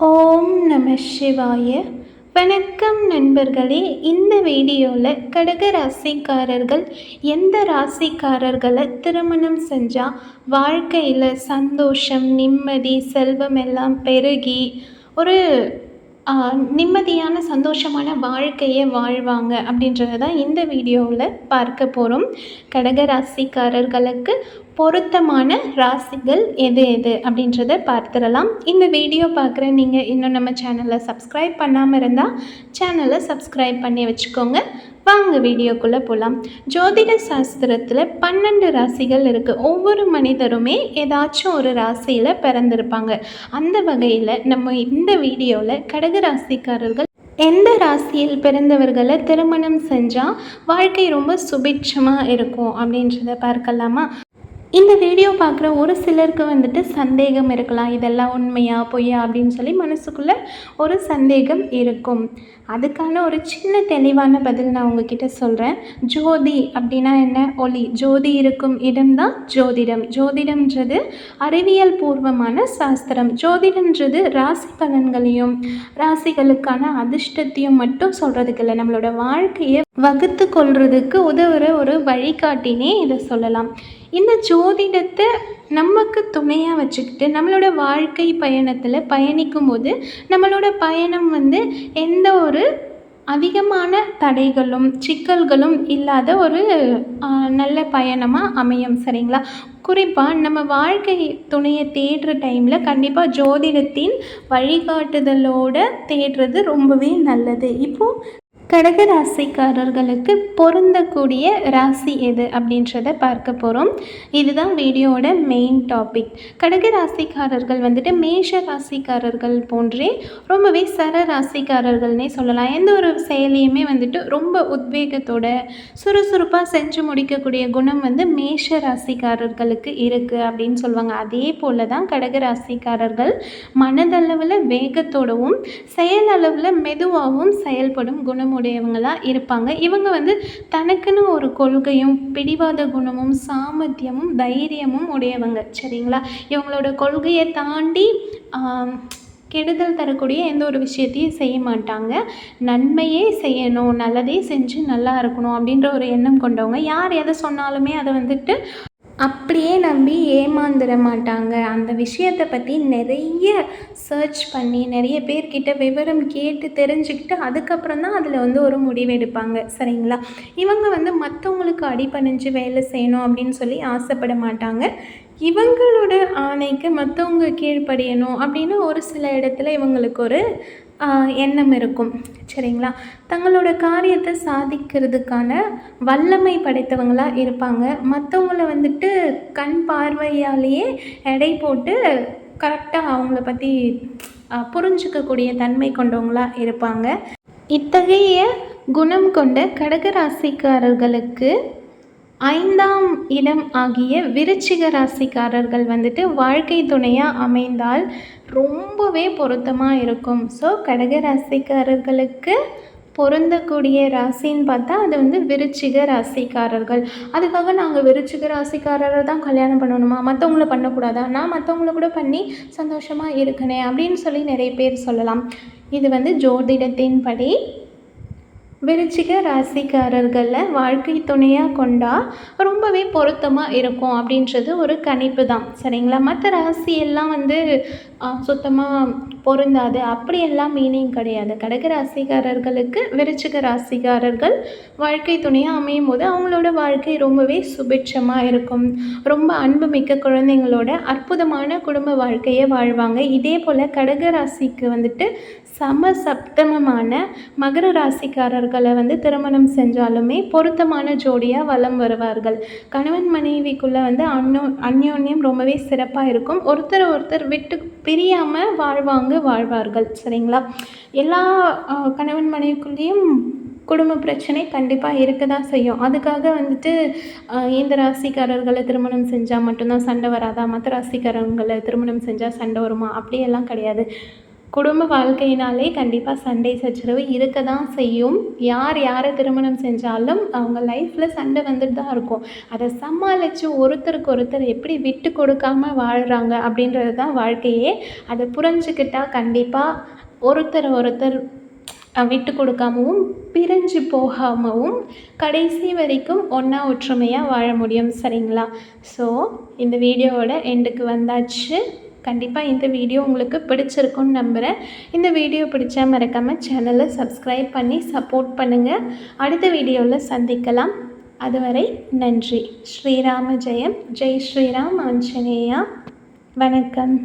ஓம் நம சிவாய. வணக்கம் நண்பர்களே. இந்த வீடியோவில் கடக ராசிக்காரர்கள் எந்த ராசிக்காரர்களை திருமணம் செஞ்சால் வாழ்க்கையில் சந்தோஷம், நிம்மதி, செல்வம் எல்லாம் பெருகி ஒரு நிம்மதியான சந்தோஷமான வாழ்க்கையை வாழ்வாங்க அப்படின்றத தான் இந்த வீடியோவில் பார்க்க போகிறோம். கடக ராசிக்காரர்களுக்கு பொருத்தமான ராசிகள் எது எது அப்படின்றத பார்த்துடலாம். இந்த வீடியோ பார்க்குற நீங்கள் இன்னும் நம்ம சேனலை சப்ஸ்கிரைப் பண்ணாமல் இருந்தால் சேனலை சப்ஸ்கிரைப் பண்ணி வச்சுக்கோங்க. வாங்க வீடியோக்குள்ளே போகலாம். ஜோதிட சாஸ்திரத்தில் 12 ராசிகள் இருக்குது. ஒவ்வொரு மனிதருமே ஏதாச்சும் ஒரு ராசியில் பிறந்திருப்பாங்க. அந்த வகையில் நம்ம இந்த வீடியோவில் கடக ராசிக்காரர்கள் எந்த ராசியில் பிறந்தவர்களை திருமணம் செஞ்சால் வாழ்க்கை ரொம்ப சுபிட்சமாக இருக்கும் அப்படின்றத பார்க்கலாமா? இந்த வீடியோ பார்க்குற ஒரு சிலருக்கு வந்துட்டு சந்தேகம் இருக்கலாம், இதெல்லாம் உண்மையா பொய்யா அப்படின்னு சொல்லி மனசுக்குள்ளே ஒரு சந்தேகம் இருக்கும். அதுக்கான ஒரு சின்ன தெளிவான பதில் நான் உங்ககிட்ட சொல்கிறேன். ஜோதி அப்படின்னா என்ன? ஒளி. ஜோதி இருக்கும் இடம்தான் ஜோதிடம். ஜோதிடம்ன்றது அறிவியல் பூர்வமான சாஸ்திரம். ஜோதிடம்ன்றது ராசி பலன்களையும் ராசிகளுக்கான அதிர்ஷ்டத்தையும் மட்டும் சொல்கிறதுக்கு இல்லை, நம்மளோட வாழ்க்கையை வகுத்து கொள்றதுக்கு உதவுற ஒரு வழிகாட்டினே இதை சொல்லலாம். இந்த ஜோதிடத்தை நமக்கு துணையாக வச்சுக்கிட்டு நம்மளோட வாழ்க்கை பயணத்தில் பயணிக்கும் போது நம்மளோட பயணம் எந்த ஒரு அதிகமான தடைகளும் சிக்கல்களும் இல்லாத ஒரு நல்ல பயணமாக அமையும். சரிங்களா? குறிப்பாக நம்ம வாழ்க்கை துணையை தேடுற டைமில் கண்டிப்பாக ஜோதிடத்தின் வழிகாட்டுதலோடு தேடுறது ரொம்பவே நல்லது. இப்போது கடக ராசிக்காரர்களுக்கு பொருந்தக்கூடிய ராசி எது அப்படின்றத பார்க்க போகிறோம். இதுதான் வீடியோவோட மெயின் டாபிக். கடக ராசிக்காரர்கள் மேஷ ராசிக்காரர்கள் போன்றே ரொம்பவே சர ராசிக்காரர்கள்னே சொல்லலாம். எந்த ஒரு செயலையுமே ரொம்ப உத்வேகத்தோட சுறுசுறுப்பாக செஞ்சு முடிக்கக்கூடிய குணம் மேஷ ராசிக்காரர்களுக்கு இருக்குது அப்படின்னு சொல்லுவாங்க. அதே போல் தான் கடக ராசிக்காரர்கள் மனதளவில் வேகத்தோடவும் செயலளவில் மெதுவாகவும் செயல்படும் குணம் உடையவங்களாக இருப்பாங்க. இவங்க தனக்குன்னு ஒரு கொள்கையும் பிடிவாத குணமும் சாமர்த்தியமும் தைரியமும் உடையவங்க. சரிங்களா? இவங்களோட கொள்கையை தாண்டி கெடுதல் தரக்கூடிய எந்த ஒரு விஷயத்தையும் செய்ய மாட்டாங்க. நன்மையே செய்யணும், நல்லதே செஞ்சு நல்லா இருக்கணும் அப்படின்ற ஒரு எண்ணம் கொண்டவங்க. யார் எதை சொன்னாலுமே அதை அப்படியே நம்பி ஏமாந்துட மாட்டாங்க. அந்த விஷயத்தை பற்றி நிறைய சர்ச் பண்ணி நிறைய பேர்கிட்ட விவரம் கேட்டு தெரிஞ்சுக்கிட்டு அதுக்கப்புறம் தான் அதில் ஒரு முடிவு எடுப்பாங்க. சரிங்களா? இவங்க மற்றவங்களுக்கு அடிபணிஞ்சு வேலை செய்யணும் அப்படின்னு சொல்லி ஆசைப்பட மாட்டாங்க. இவங்களோட ஆணைக்கு மற்றவங்க கீழ்ப்படியணும் அப்படின்னு ஒரு சில இடத்துல இவங்களுக்கு ஒரு எண்ணம் இருக்கும். சரிங்களா? தங்களோட காரியத்தை சாதிக்கிறதுக்கான வல்லமை படைத்தவங்களாக இருப்பாங்க. மற்றவங்கள கண் பார்வையாலேயே எடை போட்டு கரெக்டாக அவங்கள பற்றி புரிஞ்சிக்கக்கூடிய தன்மை கொண்டவங்களாக இருப்பாங்க. இத்தகைய குணம் கொண்ட கடகராசிக்காரர்களுக்கு 5ஆம் இடம் ஆகிய விருச்சிக ராசிக்காரர்கள் வாழ்க்கை துணையாக அமைந்தால் ரொம்பவே பொருத்தமாக இருக்கும். ஸோ கடக ராசிக்காரர்களுக்கு பொருந்தக்கூடிய ராசின்னு பார்த்தா அது விருச்சிக ராசிக்காரர்கள். அதுக்காக நாங்கள் விருச்சிக ராசிக்காரரை தான் கல்யாணம் பண்ணணுமா, மற்றவங்கள பண்ணக்கூடாதா, நான் மற்றவங்கள கூட பண்ணி சந்தோஷமாக இருக்கனே அப்படின்னு சொல்லி நிறைய பேர் சொல்லலாம். இது ஜோதிடத்தின் படி விருச்சிக ராசிக்காரர்களில் வாழ்க்கை துணையாக கொண்டால் ரொம்பவே பொருத்தமாக இருக்கும் அப்படின்றது ஒரு கணிப்பு தான். சரிங்களா? மற்ற ராசியெல்லாம் சுத்தமாக பொருந்தாது அப்படியெல்லாம் மீனிங் கிடையாது. கடக ராசிக்காரர்களுக்கு விருச்சிக ராசிக்காரர்கள் வாழ்க்கை துணையாக அமையும் போது அவங்களோட வாழ்க்கை ரொம்பவே சுபிட்சமாக இருக்கும். ரொம்ப அன்புமிக்க குழந்தைங்களோட அற்புதமான குடும்ப வாழ்க்கையை வாழ்வாங்க. இதே போல் கடக ராசிக்கு சமசப்தமமான மகர ராசிக்காரர்களை திருமணம் செஞ்சாலுமே பொருத்தமான ஜோடியாக வலம் வருவார்கள். கணவன் மனைவிக்குள்ளே அந்யோன்யம் ரொம்பவே சிறப்பாக இருக்கும். ஒருத்தர் விட்டு பிரியாமல் வாழ்வார்கள். சரிங்களா? எல்லா கணவன் மனைவிக்குள்ளேயும் குடும்ப பிரச்சனை கண்டிப்பாக இருக்க தான் செய்யும். அதுக்காக இந்த ராசிக்காரர்களை திருமணம் செஞ்சால் மட்டும்தான் சண்டை வராதா, மற்ற ராசிக்காரர்களை திருமணம் செஞ்சால் சண்டை வருமா, அப்படியெல்லாம் கிடையாது. குடும்ப வாழ்க்கையினாலே கண்டிப்பாக சண்டை சச்சரவு இருக்க தான் செய்யும். யார் யாரை திருமணம் செஞ்சாலும் அவங்க லைஃப்பில் சண்டை வந்துட்டு தான் இருக்கும். அதை சமாளித்து ஒருத்தருக்கு ஒருத்தர் எப்படி விட்டு கொடுக்காம வாழ்கிறாங்க அப்படின்றது தான் வாழ்க்கையே. அதை புரிஞ்சுக்கிட்டால் கண்டிப்பாக ஒருத்தர் ஒருத்தர் விட்டு கொடுக்காமவும் பிரிஞ்சு போகாமவும் கடைசி வரைக்கும் ஒன்றா ஒற்றுமையாக வாழ முடியும். சரிங்களா? ஸோ இந்த வீடியோவோட எண்டுக்கு வந்தாச்சு. கண்டிப்பாக இந்த வீடியோ உங்களுக்கு பிடிச்சிருக்குன்னு நம்புகிறேன். இந்த வீடியோ பிடிச்சா மறக்காமல் சேனலை சப்ஸ்கிரைப் பண்ணி சப்போர்ட் பண்ணுங்கள். அடுத்த வீடியோவில் சந்திக்கலாம். அதுவரை நன்றி. ஸ்ரீராம ஜெயம். ஜெய் ஸ்ரீராம் ஆஞ்சநேயா. வணக்கம்.